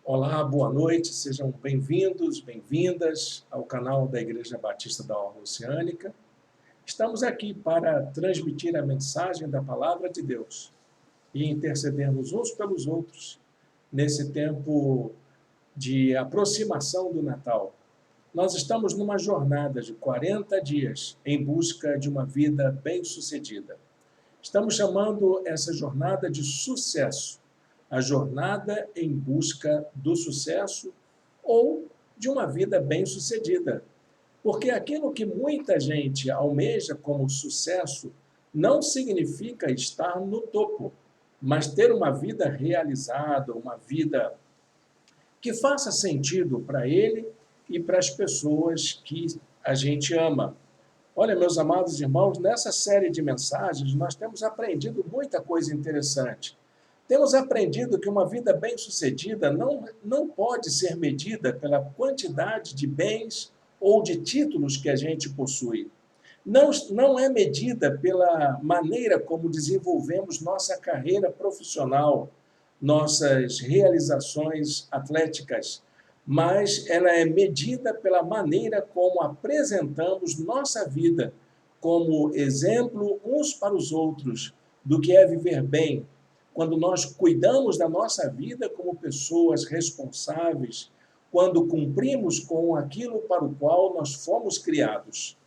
Olá, boa noite, sejam bem-vindos, bem-vindas ao canal da Igreja Batista da Orla Oceânica. Estamos aqui para transmitir a mensagem da Palavra de Deus e intercedermos uns pelos outros nesse tempo de aproximação do Natal. Nós estamos numa jornada de 40 dias em busca de uma vida bem-sucedida. Estamos chamando essa jornada de sucesso, a jornada em busca do sucesso ou de uma vida bem-sucedida. Porque aquilo que muita gente almeja como sucesso não significa estar no topo, mas ter uma vida realizada, uma vida que faça sentido para ele e para as pessoas que a gente ama. Olha, meus amados irmãos, nessa série de mensagens nós temos aprendido muita coisa interessante. Temos aprendido que uma vida bem-sucedida não pode ser medida pela quantidade de bens ou de títulos que a gente possui. Não é medida pela maneira como desenvolvemos nossa carreira profissional, nossas realizações atléticas, mas ela é medida pela maneira como apresentamos nossa vida como exemplo uns para os outros do que é viver bem, quando nós cuidamos da nossa vida como pessoas responsáveis, quando cumprimos com aquilo para o qual nós fomos criados.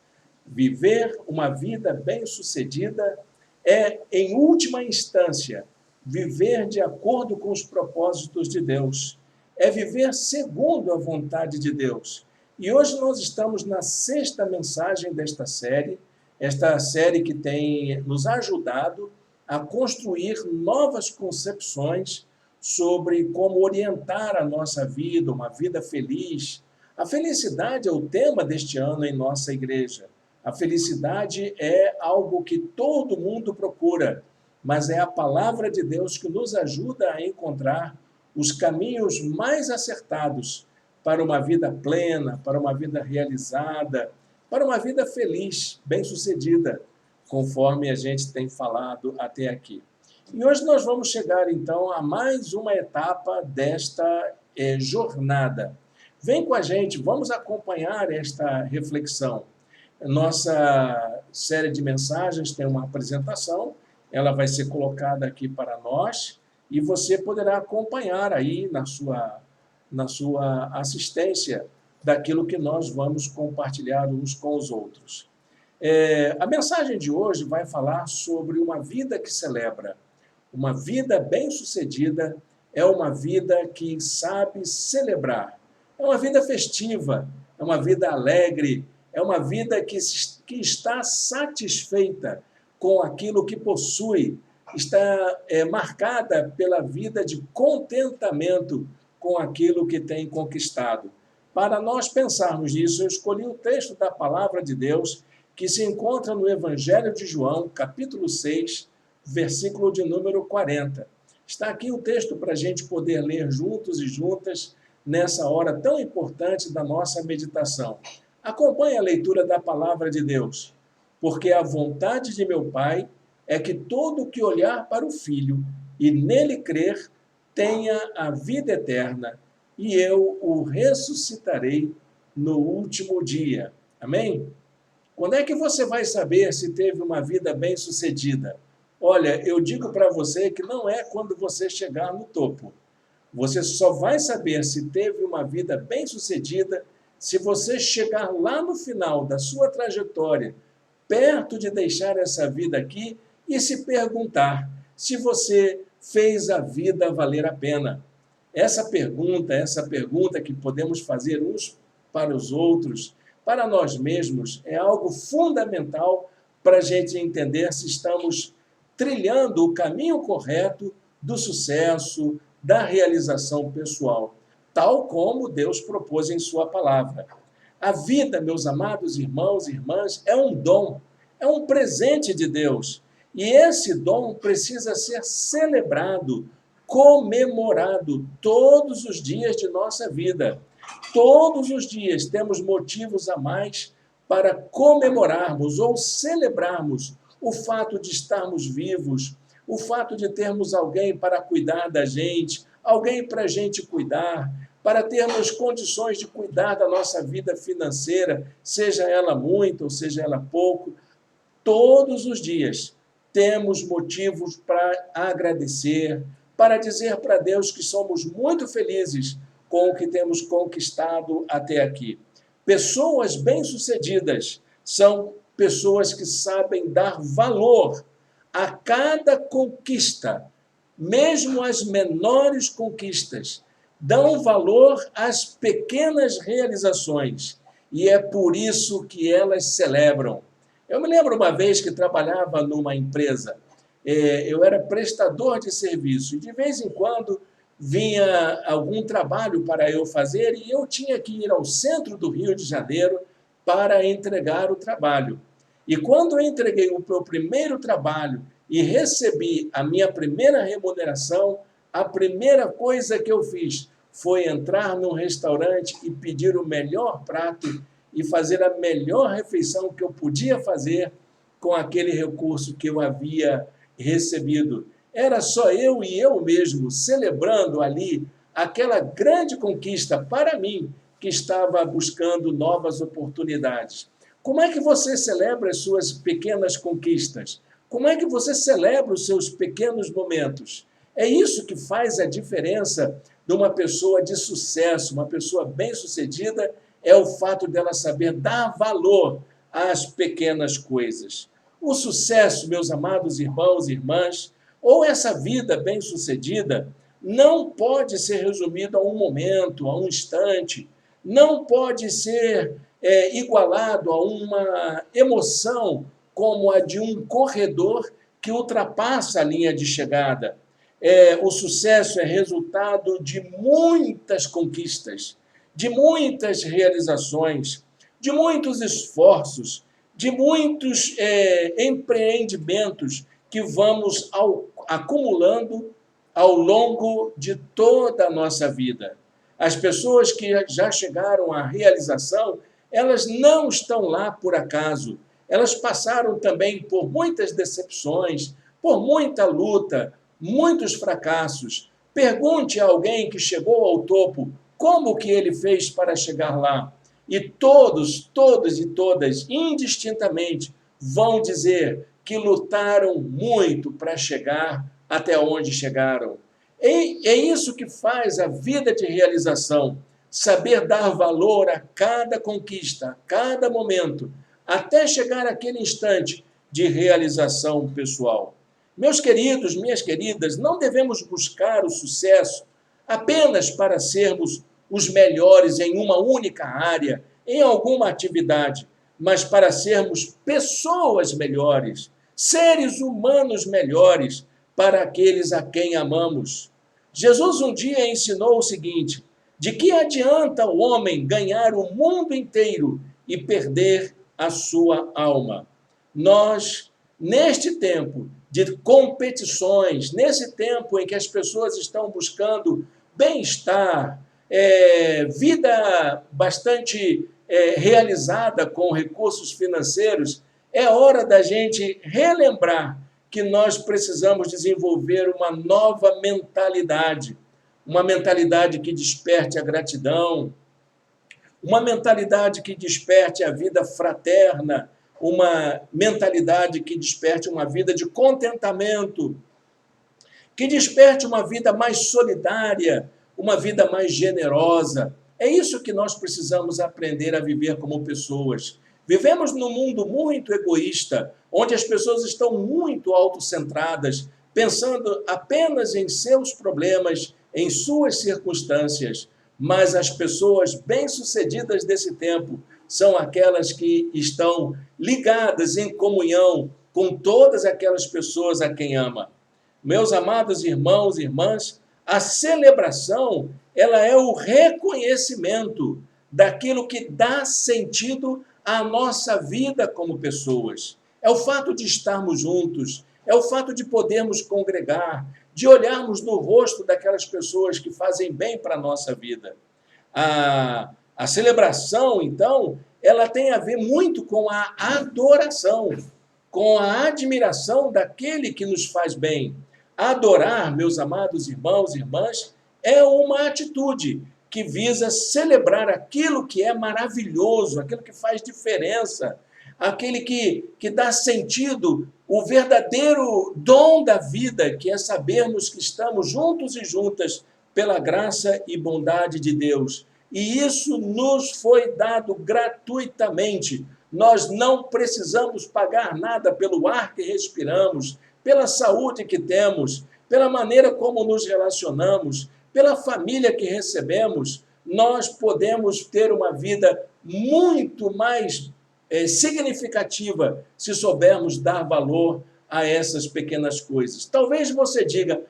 Viver uma vida bem-sucedida é, em última instância, viver de acordo com os propósitos de Deus. É viver segundo a vontade de Deus. E hoje nós estamos na 6ª mensagem desta série, esta série que tem nos ajudado a construir novas concepções sobre como orientar a nossa vida, uma vida feliz. A felicidade é o tema deste ano em nossa igreja. A felicidade é algo que todo mundo procura, mas é a palavra de Deus que nos ajuda a encontrar os caminhos mais acertados para uma vida plena, para uma vida realizada, para uma vida feliz, bem-sucedida, conforme a gente tem falado até aqui. E hoje nós vamos chegar, então, a mais uma etapa desta jornada. Vem com a gente, vamos acompanhar esta reflexão. Nossa série de mensagens tem uma apresentação, ela vai ser colocada aqui para nós, e você poderá acompanhar aí na sua assistência daquilo que nós vamos compartilhar uns com os outros. A mensagem de hoje vai falar sobre uma vida que celebra. Uma vida bem-sucedida é uma vida que sabe celebrar. É uma vida festiva, é uma vida alegre, é uma vida que está satisfeita com aquilo que possui, está marcada pela vida de contentamento com aquilo que tem conquistado. Para nós pensarmos nisso, eu escolhi o texto da Palavra de Deus que se encontra no Evangelho de João, capítulo 6, versículo de número 40. Está aqui o texto para a gente poder ler juntos e juntas nessa hora tão importante da nossa meditação. Acompanhe a leitura da Palavra de Deus. Porque a vontade de meu Pai é que todo que olhar para o Filho e nele crer tenha a vida eterna, e eu o ressuscitarei no último dia. Amém? Quando é que você vai saber se teve uma vida bem-sucedida? Olha, eu digo para você que não é quando você chegar no topo. Você só vai saber se teve uma vida bem-sucedida se você chegar lá no final da sua trajetória, perto de deixar essa vida aqui, e se perguntar se você fez a vida valer a pena. Essa pergunta que podemos fazer uns para os outros, para nós mesmos, é algo fundamental para a gente entender se estamos trilhando o caminho correto do sucesso, da realização pessoal, tal como Deus propôs em sua palavra. A vida, meus amados irmãos e irmãs, é um dom, é um presente de Deus. E esse dom precisa ser celebrado, comemorado todos os dias de nossa vida. Todos os dias temos motivos a mais para comemorarmos ou celebrarmos o fato de estarmos vivos, o fato de termos alguém para cuidar da gente, alguém para a gente cuidar, para termos condições de cuidar da nossa vida financeira, seja ela muito ou seja ela pouco. Todos os dias temos motivos para agradecer, para dizer para Deus que somos muito felizes com o que temos conquistado até aqui. Pessoas bem-sucedidas são pessoas que sabem dar valor a cada conquista, mesmo as menores conquistas, dão valor às pequenas realizações, e é por isso que elas celebram. Eu me lembro uma vez que trabalhava numa empresa, eu era prestador de serviço, e de vez em quando vinha algum trabalho para eu fazer, e eu tinha que ir ao centro do Rio de Janeiro para entregar o trabalho. E quando eu entreguei o meu primeiro trabalho e recebi a minha primeira remuneração, a primeira coisa que eu fiz foi entrar num restaurante e pedir o melhor prato e fazer a melhor refeição que eu podia fazer com aquele recurso que eu havia recebido. Era só eu e eu mesmo celebrando ali aquela grande conquista para mim, que estava buscando novas oportunidades. Como é que você celebra as suas pequenas conquistas? Como é que você celebra os seus pequenos momentos? É isso que faz a diferença de uma pessoa de sucesso, uma pessoa bem-sucedida, é o fato dela saber dar valor às pequenas coisas. O sucesso, meus amados irmãos e irmãs, ou essa vida bem-sucedida, não pode ser resumido a um momento, a um instante, não pode ser igualado a uma emoção como a de um corredor que ultrapassa a linha de chegada. O sucesso é resultado de muitas conquistas, de muitas realizações, de muitos esforços, de muitos empreendimentos que vamos acumulando ao longo de toda a nossa vida. As pessoas que já chegaram à realização, elas não estão lá por acaso. Elas passaram também por muitas decepções, por muita luta, muitos fracassos. Pergunte a alguém que chegou ao topo como que ele fez para chegar lá. E todos e todas, indistintamente, vão dizer que lutaram muito para chegar até onde chegaram. E é isso que faz a vida de realização, saber dar valor a cada conquista, a cada momento, até chegar àquele instante de realização pessoal. Meus queridos, minhas queridas, não devemos buscar o sucesso apenas para sermos os melhores em uma única área, em alguma atividade, mas para sermos pessoas melhores, seres humanos melhores para aqueles a quem amamos. Jesus um dia ensinou o seguinte: de que adianta o homem ganhar o mundo inteiro e perder a sua alma? Nós, neste tempo de competições, nesse tempo em que as pessoas estão buscando bem-estar, vida bastante realizada com recursos financeiros, é hora da gente relembrar que nós precisamos desenvolver uma nova mentalidade, uma mentalidade que desperte a gratidão, uma mentalidade que desperte a vida fraterna, uma mentalidade que desperte uma vida de contentamento, que desperte uma vida mais solidária, uma vida mais generosa. É isso que nós precisamos aprender a viver como pessoas. Vivemos num mundo muito egoísta, onde as pessoas estão muito autocentradas, pensando apenas em seus problemas, em suas circunstâncias. Mas as pessoas bem-sucedidas desse tempo são aquelas que estão ligadas em comunhão com todas aquelas pessoas a quem ama. Meus amados irmãos e irmãs, a celebração, ela é o reconhecimento daquilo que dá sentido à nossa vida como pessoas. É o fato de estarmos juntos, é o fato de podermos congregar, de olharmos no rosto daquelas pessoas que fazem bem para a nossa vida. A celebração, então, ela tem a ver muito com a adoração, com a admiração daquele que nos faz bem. Adorar, meus amados irmãos e irmãs, é uma atitude que visa celebrar aquilo que é maravilhoso, aquilo que faz diferença, aquele que dá sentido, o verdadeiro dom da vida, que é sabermos que estamos juntos e juntas pela graça e bondade de Deus. E isso nos foi dado gratuitamente. Nós não precisamos pagar nada pelo ar que respiramos, pela saúde que temos, pela maneira como nos relacionamos, pela família que recebemos. Nós podemos ter uma vida muito mais significativa se soubermos dar valor a essas pequenas coisas. Talvez você diga,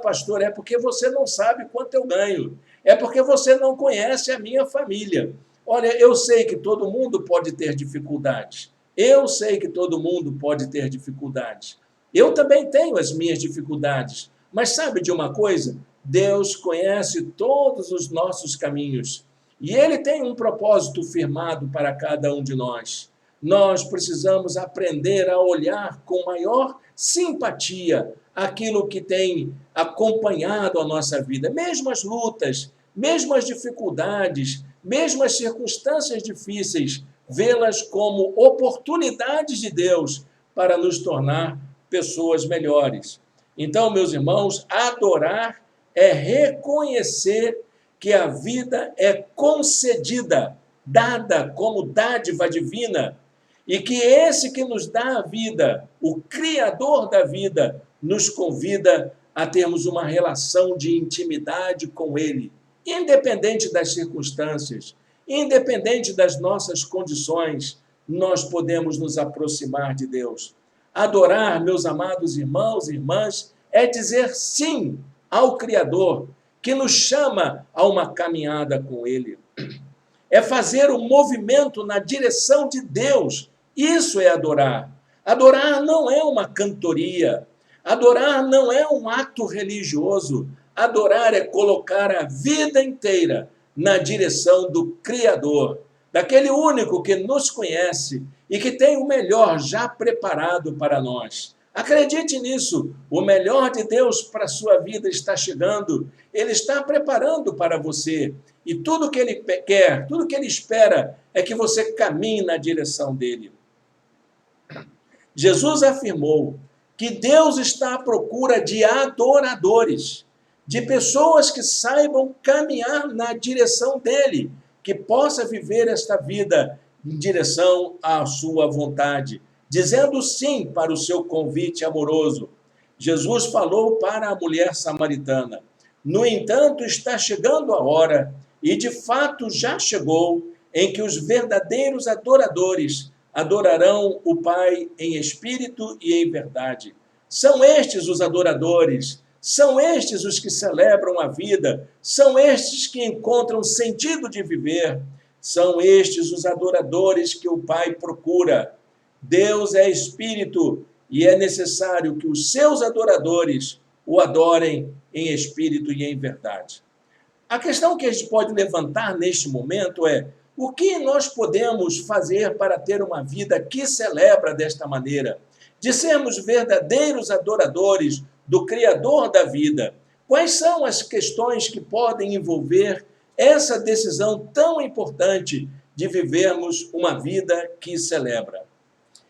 pastor, é porque você não sabe quanto eu ganho, é porque você não conhece a minha família. Olha, eu sei que todo mundo pode ter dificuldades, eu sei que todo mundo pode ter dificuldades, eu também tenho as minhas dificuldades, mas sabe de uma coisa? Deus conhece todos os nossos caminhos e Ele tem um propósito firmado para cada um de nós. Nós precisamos aprender a olhar com maior simpatia aquilo que tem acompanhado a nossa vida, mesmo as lutas, mesmo as dificuldades, mesmo as circunstâncias difíceis, vê-las como oportunidades de Deus para nos tornar pessoas melhores. Então, meus irmãos, adorar é reconhecer que a vida é concedida, dada como dádiva divina, e que esse que nos dá a vida, o Criador da vida, nos convida a termos uma relação de intimidade com Ele, independente das circunstâncias, independente das nossas condições, nós podemos nos aproximar de Deus. Adorar, meus amados irmãos e irmãs, é dizer sim ao Criador, que nos chama a uma caminhada com Ele. É fazer um movimento na direção de Deus. Isso é adorar. Adorar não é uma cantoria. Adorar não é um ato religioso. Adorar é colocar a vida inteira na direção do Criador, daquele único que nos conhece e que tem o melhor já preparado para nós. Acredite nisso, o melhor de Deus para a sua vida está chegando, Ele está preparando para você. E tudo que Ele quer, tudo que Ele espera é que você caminhe na direção dEle. Jesus afirmou que Deus está à procura de adoradores, de pessoas que saibam caminhar na direção dEle, que possa viver esta vida em direção à sua vontade, dizendo sim para o seu convite amoroso. Jesus falou para a mulher samaritana: no entanto, está chegando a hora, e de fato já chegou, em que os verdadeiros adoradores adorarão o Pai em espírito e em verdade. São estes os adoradores, são estes os que celebram a vida, são estes que encontram sentido de viver, são estes os adoradores que o Pai procura. Deus é espírito e é necessário que os seus adoradores o adorem em espírito e em verdade. A questão que a gente pode levantar neste momento é: o que nós podemos fazer para ter uma vida que celebra desta maneira? De sermos verdadeiros adoradores do Criador da vida. Quais são as questões que podem envolver essa decisão tão importante de vivermos uma vida que celebra?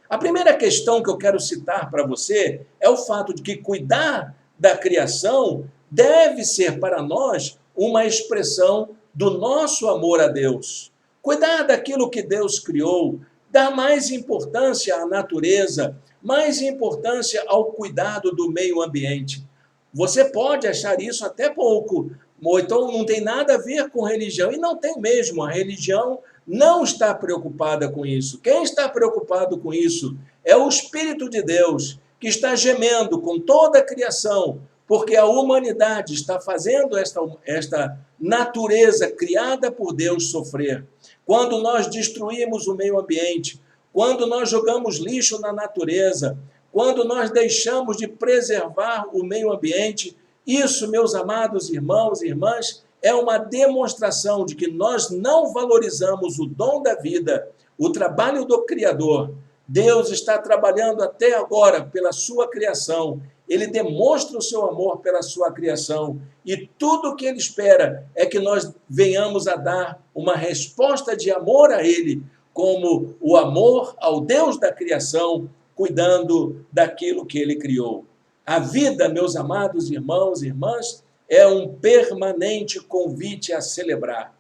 A primeira questão que eu quero citar para você é o fato de que cuidar da criação deve ser para nós uma expressão do nosso amor a Deus. Cuidar daquilo que Deus criou, dar mais importância à natureza, mais importância ao cuidado do meio ambiente. Você pode achar isso até pouco, ou então não tem nada a ver com religião, e não tem mesmo. A religião não está preocupada com isso. Quem está preocupado com isso é o Espírito de Deus, que está gemendo com toda a criação, porque a humanidade está fazendo esta natureza criada por Deus sofrer. Quando nós destruímos o meio ambiente, quando nós jogamos lixo na natureza, quando nós deixamos de preservar o meio ambiente, isso, meus amados irmãos e irmãs, é uma demonstração de que nós não valorizamos o dom da vida, o trabalho do Criador. Deus está trabalhando até agora pela sua criação ele demonstra o seu amor pela sua criação, e tudo o que ele espera é que nós venhamos a dar uma resposta de amor a ele, como o amor ao Deus da criação, cuidando daquilo que ele criou. A vida, meus amados irmãos e irmãs, é um permanente convite a celebrar.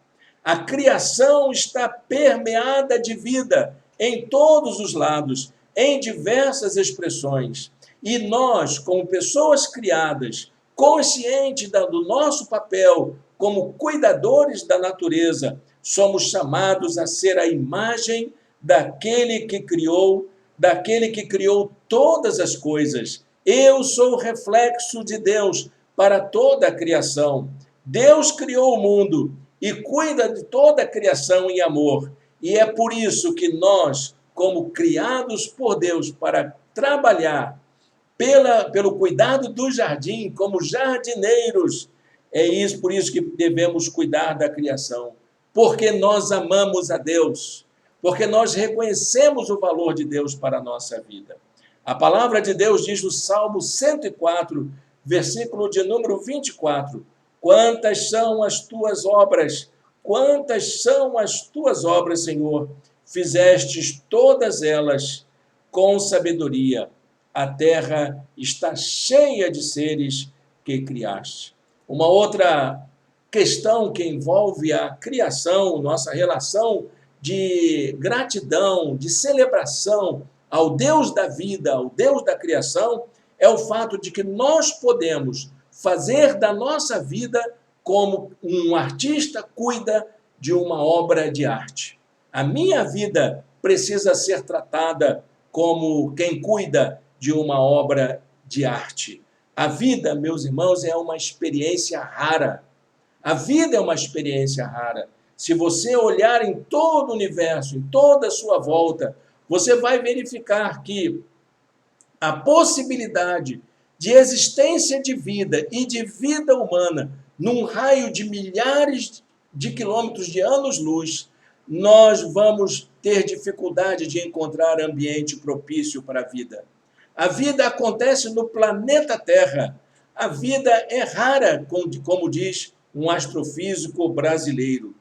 A criação está permeada de vida em todos os lados, em diversas expressões. E nós, como pessoas criadas, conscientes do nosso papel como cuidadores da natureza, somos chamados a ser a imagem daquele que criou todas as coisas. Eu sou o reflexo de Deus para toda a criação. Deus criou o mundo e cuida de toda a criação em amor. E é por isso que nós, como criados por Deus para trabalhar pelo cuidado do jardim, como jardineiros, por isso que devemos cuidar da criação. Porque nós amamos a Deus, porque nós reconhecemos o valor de Deus para a nossa vida. A palavra de Deus diz no Salmo 104, versículo de número 24, quantas são as tuas obras, Senhor, fizestes todas elas com sabedoria, a terra está cheia de seres que criaste. Uma outra questão que envolve a criação, nossa relação de gratidão, de celebração ao Deus da vida, ao Deus da criação, é o fato de que nós podemos fazer da nossa vida como um artista cuida de uma obra de arte. A minha vida precisa ser tratada como quem cuida de uma obra de arte. A vida, meus irmãos, é uma experiência rara. A vida é uma experiência rara. Se você olhar em todo o universo, em toda a sua volta, você vai verificar que a possibilidade de existência de vida e de vida humana num raio de milhares de quilômetros de anos-luz, nós vamos ter dificuldade de encontrar ambiente propício para a vida. A vida acontece no planeta Terra. A vida é rara, como diz um astrofísico brasileiro.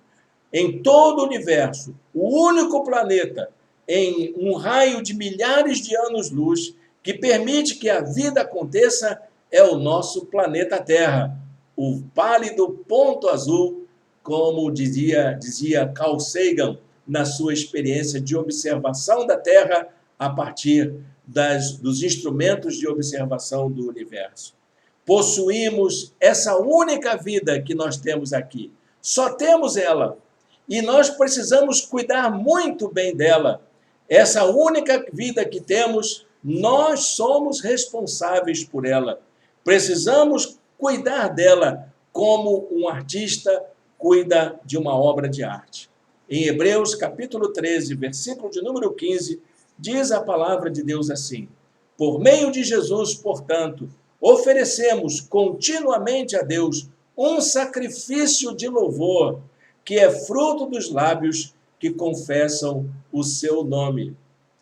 Em todo o universo, o único planeta em um raio de milhares de anos-luz que permite que a vida aconteça é o nosso planeta Terra, o pálido ponto azul, como dizia Carl Sagan na sua experiência de observação da Terra a partir dos instrumentos de observação do universo. Possuímos essa única vida que nós temos aqui. Só temos ela. E nós precisamos cuidar muito bem dela. Essa única vida que temos, nós somos responsáveis por ela. Precisamos cuidar dela como um artista cuida de uma obra de arte. Em Hebreus, capítulo 13, versículo de número 15, diz a palavra de Deus assim: por meio de Jesus, portanto, oferecemos continuamente a Deus um sacrifício de louvor, que é fruto dos lábios que confessam o seu nome.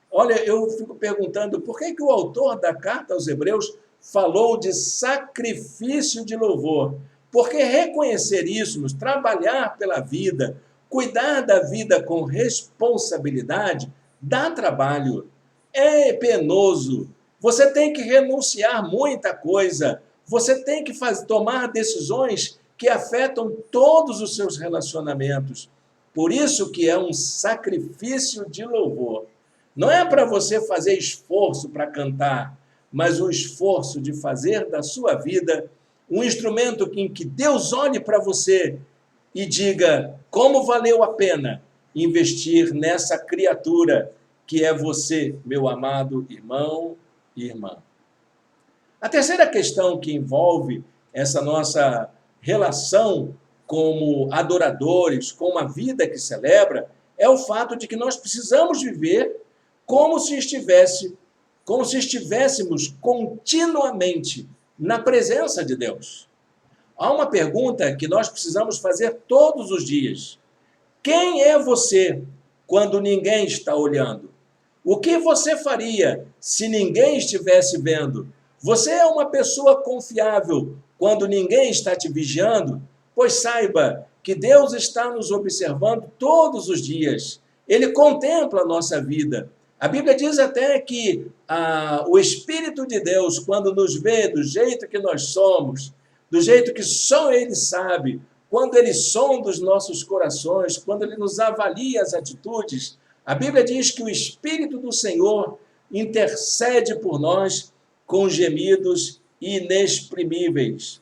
Olha, eu fico perguntando, por que o autor da carta aos Hebreus falou de sacrifício de louvor? Porque reconhecer isso, trabalhar pela vida, cuidar da vida com responsabilidade, dá trabalho, é penoso. Você tem que renunciar muita coisa, você tem que tomar decisões que afetam todos os seus relacionamentos. Por isso que é um sacrifício de louvor. Não é para você fazer esforço para cantar, mas o esforço de fazer da sua vida um instrumento em que Deus olhe para você e diga como valeu a pena investir nessa criatura que é você, meu amado irmão e irmã. A terceira questão que envolve essa nossa relação como adoradores, com uma vida que celebra, é o fato de que nós precisamos viver como se estivéssemos continuamente na presença de Deus. Há uma pergunta que nós precisamos fazer todos os dias. Quem é você quando ninguém está olhando? O que você faria se ninguém estivesse vendo? Você é uma pessoa confiável quando ninguém está te vigiando? Pois saiba que Deus está nos observando todos os dias. Ele contempla a nossa vida. A Bíblia diz até que o Espírito de Deus, quando nos vê do jeito que nós somos, do jeito que só Ele sabe, quando Ele sonda os nossos corações, quando Ele nos avalia as atitudes, a Bíblia diz que o Espírito do Senhor intercede por nós com gemidos inexprimíveis.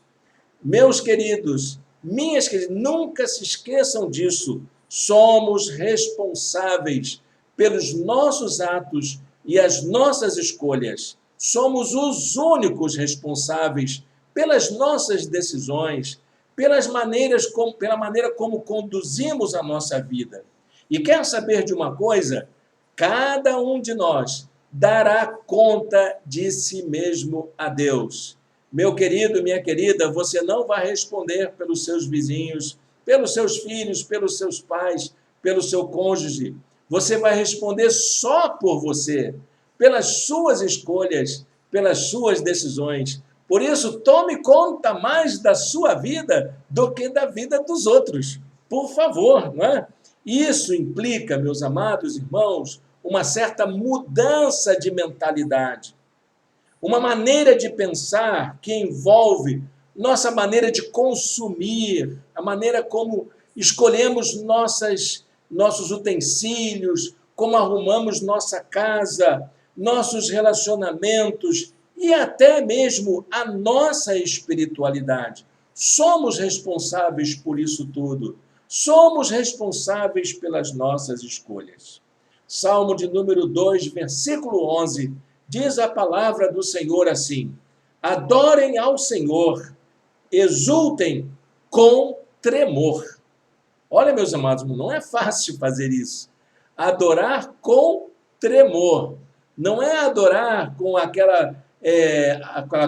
Meus queridos, minhas queridas, nunca se esqueçam disso. Somos responsáveis pelos nossos atos e as nossas escolhas. Somos os únicos responsáveis pelas nossas decisões, pela maneira como conduzimos a nossa vida. E quer saber de uma coisa? Cada um de nós dará conta de si mesmo a Deus. Meu querido, minha querida, você não vai responder pelos seus vizinhos, pelos seus filhos, pelos seus pais, pelo seu cônjuge. Você vai responder só por você, pelas suas escolhas, pelas suas decisões. Por isso, tome conta mais da sua vida do que da vida dos outros. Por favor, não é? Isso implica, meus amados irmãos, uma certa mudança de mentalidade. Uma maneira de pensar que envolve nossa maneira de consumir, a maneira como escolhemos nossos utensílios, como arrumamos nossa casa, nossos relacionamentos e até mesmo a nossa espiritualidade. Somos responsáveis por isso tudo. Somos responsáveis pelas nossas escolhas. Salmo de número 2, versículo 11, diz a palavra do Senhor assim: adorem ao Senhor, exultem com tremor. Olha, meus amados, não é fácil fazer isso. Adorar com tremor. Não é adorar com aquela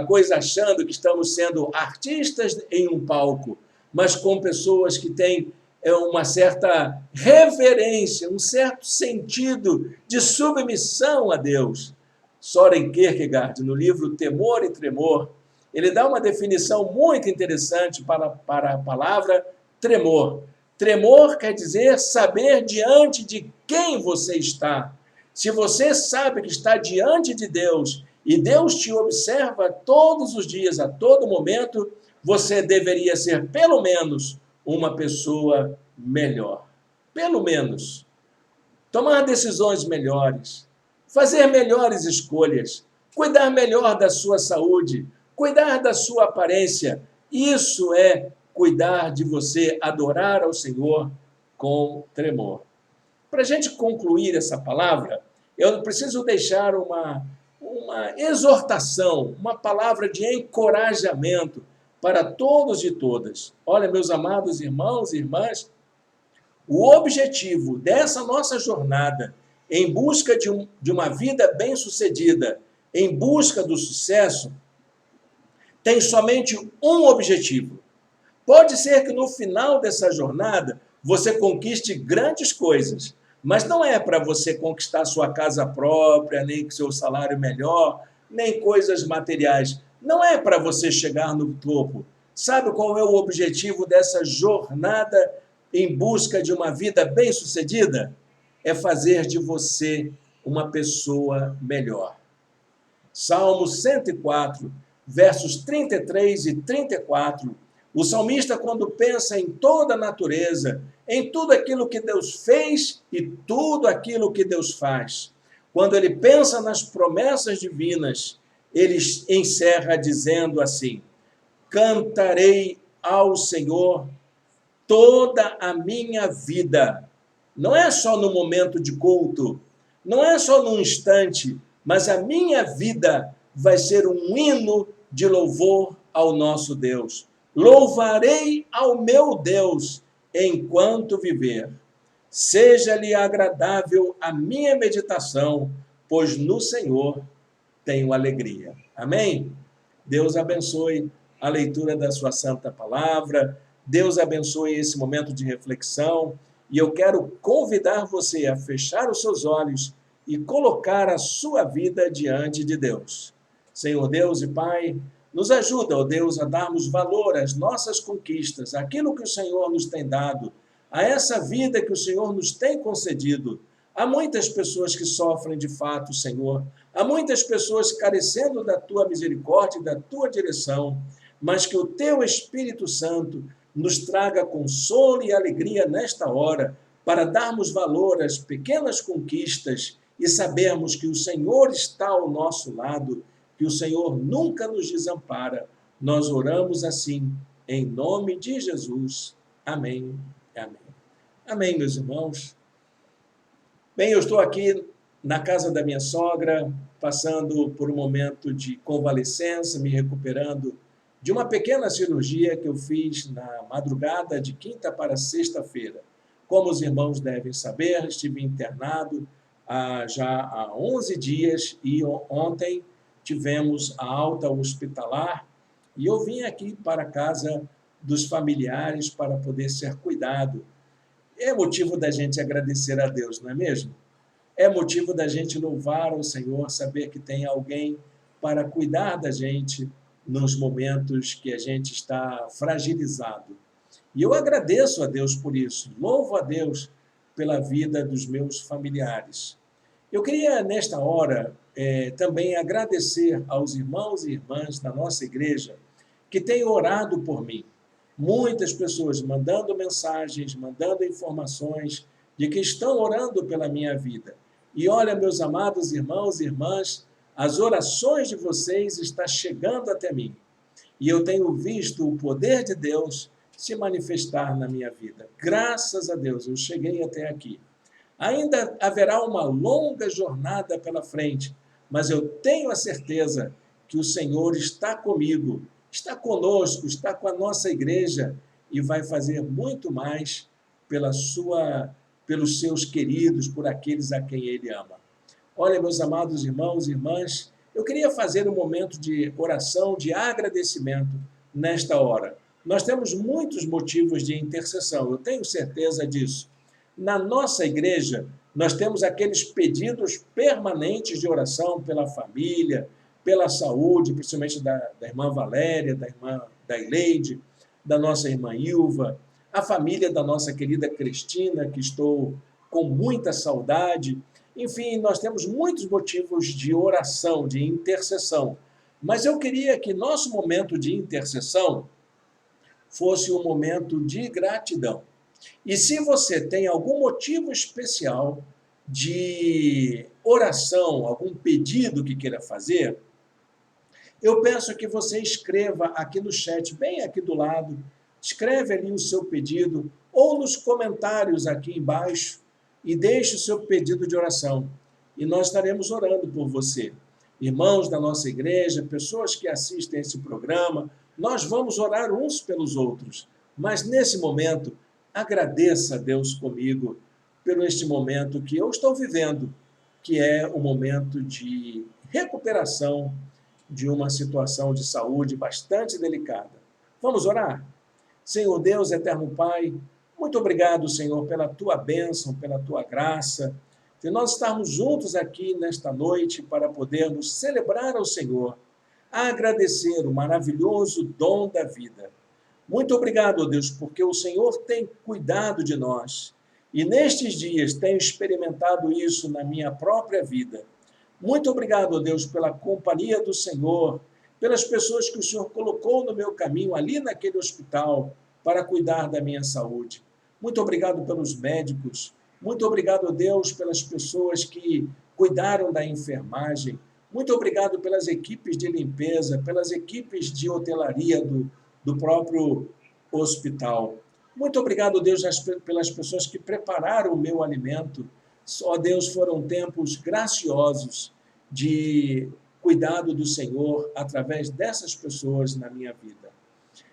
coisa achando que estamos sendo artistas em um palco, mas com pessoas que têm uma certa reverência, um certo sentido de submissão a Deus. Soren Kierkegaard, no livro Temor e Tremor, ele dá uma definição muito interessante para a palavra tremor. Tremor quer dizer saber diante de quem você está. Se você sabe que está diante de Deus e Deus te observa todos os dias, a todo momento, você deveria ser pelo menos uma pessoa melhor. Pelo menos. Tomar decisões melhores, fazer melhores escolhas, cuidar melhor da sua saúde, cuidar da sua aparência. Isso é cuidar de você, adorar ao Senhor com tremor. Para a gente concluir essa palavra, eu preciso deixar uma exortação, uma palavra de encorajamento para todos e todas. Olha, meus amados irmãos e irmãs, o objetivo dessa nossa jornada em busca de uma vida bem-sucedida, em busca do sucesso, tem somente um objetivo. Pode ser que no final dessa jornada você conquiste grandes coisas, mas não é para você conquistar sua casa própria, nem seu salário melhor, nem coisas materiais. Não é para você chegar no topo. Sabe qual é o objetivo dessa jornada em busca de uma vida bem-sucedida? É fazer de você uma pessoa melhor. Salmo 104, versos 33 e 34, o salmista, quando pensa em toda a natureza, em tudo aquilo que Deus fez e tudo aquilo que Deus faz, quando ele pensa nas promessas divinas, ele encerra dizendo assim: cantarei ao Senhor toda a minha vida. Não é só no momento de culto, não é só num instante, mas a minha vida vai ser um hino de louvor ao nosso Deus. Louvarei ao meu Deus enquanto viver. Seja-lhe agradável a minha meditação, pois no Senhor tenho alegria. Amém? Deus abençoe a leitura da sua santa palavra. Deus abençoe esse momento de reflexão. E eu quero convidar você a fechar os seus olhos e colocar a sua vida diante de Deus. Senhor Deus e Pai, nos ajuda, ó Deus, a darmos valor às nossas conquistas, àquilo que o Senhor nos tem dado, a essa vida que o Senhor nos tem concedido. Há muitas pessoas que sofrem de fato, Senhor. Há muitas pessoas carecendo da Tua misericórdia e da Tua direção, mas que o Teu Espírito Santo nos traga consolo e alegria nesta hora, para darmos valor às pequenas conquistas e sabermos que o Senhor está ao nosso lado, que o Senhor nunca nos desampara. Nós oramos assim, em nome de Jesus. Amém. Amém. Amém, meus irmãos. Bem, eu estou aqui na casa da minha sogra, passando por um momento de convalescença, me recuperando de uma pequena cirurgia que eu fiz na madrugada de quinta para sexta-feira. Como os irmãos devem saber, estive internado já há 11 dias e ontem tivemos a alta hospitalar e eu vim aqui para a casa dos familiares para poder ser cuidado. É motivo da gente agradecer a Deus, não é mesmo? É motivo da gente louvar ao Senhor, saber que tem alguém para cuidar da gente nos momentos que a gente está fragilizado. E eu agradeço a Deus por isso, louvo a Deus pela vida dos meus familiares. Eu queria, nesta hora, também agradecer aos irmãos e irmãs da nossa igreja que têm orado por mim. Muitas pessoas mandando mensagens, mandando informações de que estão orando pela minha vida. E olha, meus amados irmãos e irmãs, as orações de vocês estão chegando até mim. E eu tenho visto o poder de Deus se manifestar na minha vida. Graças a Deus, eu cheguei até aqui. Ainda haverá uma longa jornada pela frente, mas eu tenho a certeza que o Senhor está comigo, está conosco, está com a nossa igreja e vai fazer muito mais pelos seus queridos, por aqueles a quem Ele ama. Olha, meus amados irmãos e irmãs, eu queria fazer um momento de oração, de agradecimento nesta hora. Nós temos muitos motivos de intercessão, eu tenho certeza disso. Na nossa igreja, nós temos aqueles pedidos permanentes de oração pela família, pela saúde, principalmente da irmã Valéria, da irmã Daileide, da nossa irmã Ilva, a família da nossa querida Cristina, que estou com muita saudade. Enfim, nós temos muitos motivos de oração, de intercessão. Mas eu queria que nosso momento de intercessão fosse um momento de gratidão. E se você tem algum motivo especial de oração, algum pedido que queira fazer, eu peço que você escreva aqui no chat, bem aqui do lado, escreve ali o seu pedido, ou nos comentários aqui embaixo, e deixe o seu pedido de oração. E nós estaremos orando por você. Irmãos da nossa igreja, pessoas que assistem esse programa, nós vamos orar uns pelos outros. Mas nesse momento, agradeça a Deus comigo por este momento que eu estou vivendo, que é um momento de recuperação de uma situação de saúde bastante delicada. Vamos orar? Senhor Deus, eterno Pai, muito obrigado, Senhor, pela Tua bênção, pela Tua graça, de nós estarmos juntos aqui nesta noite para podermos celebrar ao Senhor, agradecer o maravilhoso dom da vida. Muito obrigado, Deus, porque o Senhor tem cuidado de nós e nestes dias tenho experimentado isso na minha própria vida. Muito obrigado, Deus, pela companhia do Senhor, pelas pessoas que o Senhor colocou no meu caminho ali naquele hospital para cuidar da minha saúde. Muito obrigado pelos médicos. Muito obrigado, Deus, pelas pessoas que cuidaram da enfermagem. Muito obrigado pelas equipes de limpeza, pelas equipes de hotelaria do próprio hospital. Muito obrigado, Deus, pelas pessoas que prepararam o meu alimento. Ó Deus, foram tempos graciosos de cuidado do Senhor através dessas pessoas na minha vida.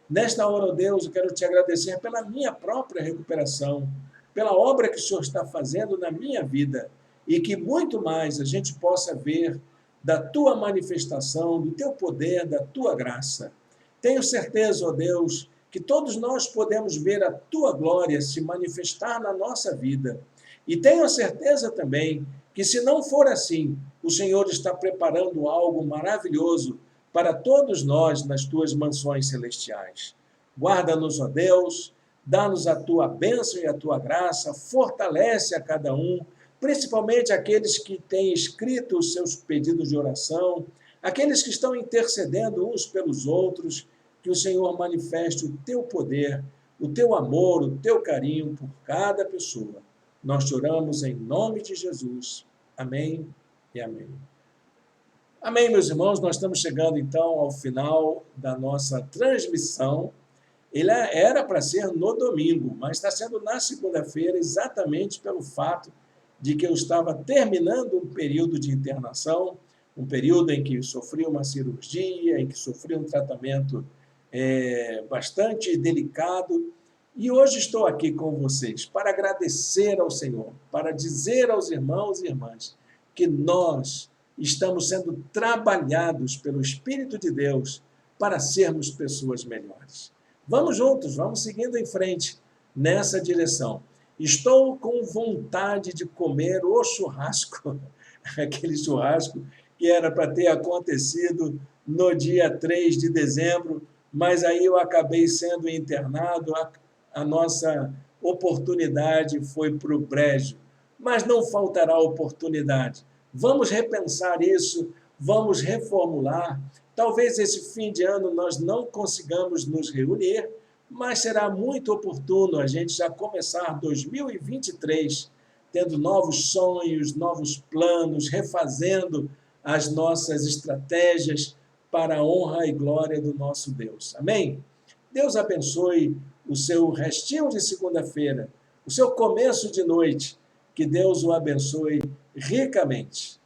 Nesta hora, ó Deus, eu quero te agradecer pela minha própria recuperação, pela obra que o Senhor está fazendo na minha vida e que muito mais a gente possa ver da Tua manifestação, do Teu poder, da Tua graça. Tenho certeza, ó Deus, que todos nós podemos ver a Tua glória se manifestar na nossa vida. E tenho a certeza também que, se não for assim, o Senhor está preparando algo maravilhoso para todos nós nas tuas mansões celestiais. Guarda-nos, ó Deus, dá-nos a tua bênção e a tua graça, fortalece a cada um, principalmente aqueles que têm escrito os seus pedidos de oração, aqueles que estão intercedendo uns pelos outros, que o Senhor manifeste o teu poder, o teu amor, o teu carinho por cada pessoa. Nós te oramos em nome de Jesus. Amém e amém. Amém, meus irmãos, nós estamos chegando então ao final da nossa transmissão. Ele era para ser no domingo, mas está sendo na segunda-feira, exatamente pelo fato de que eu estava terminando um período de internação, um período em que sofri uma cirurgia, em que sofri um tratamento bastante delicado, e hoje estou aqui com vocês para agradecer ao Senhor, para dizer aos irmãos e irmãs que nós estamos sendo trabalhados pelo Espírito de Deus para sermos pessoas melhores. Vamos juntos, vamos seguindo em frente nessa direção. Estou com vontade de comer o churrasco, aquele churrasco que era para ter acontecido no dia 3 de dezembro, mas aí eu acabei sendo internado, a nossa oportunidade foi para o brejo. Mas não faltará oportunidade. Vamos repensar isso, vamos reformular. Talvez esse fim de ano nós não consigamos nos reunir, mas será muito oportuno a gente já começar 2023 tendo novos sonhos, novos planos, refazendo as nossas estratégias para a honra e glória do nosso Deus. Amém? Deus abençoe o seu restinho de segunda-feira, o seu começo de noite. Que Deus o abençoe ricamente.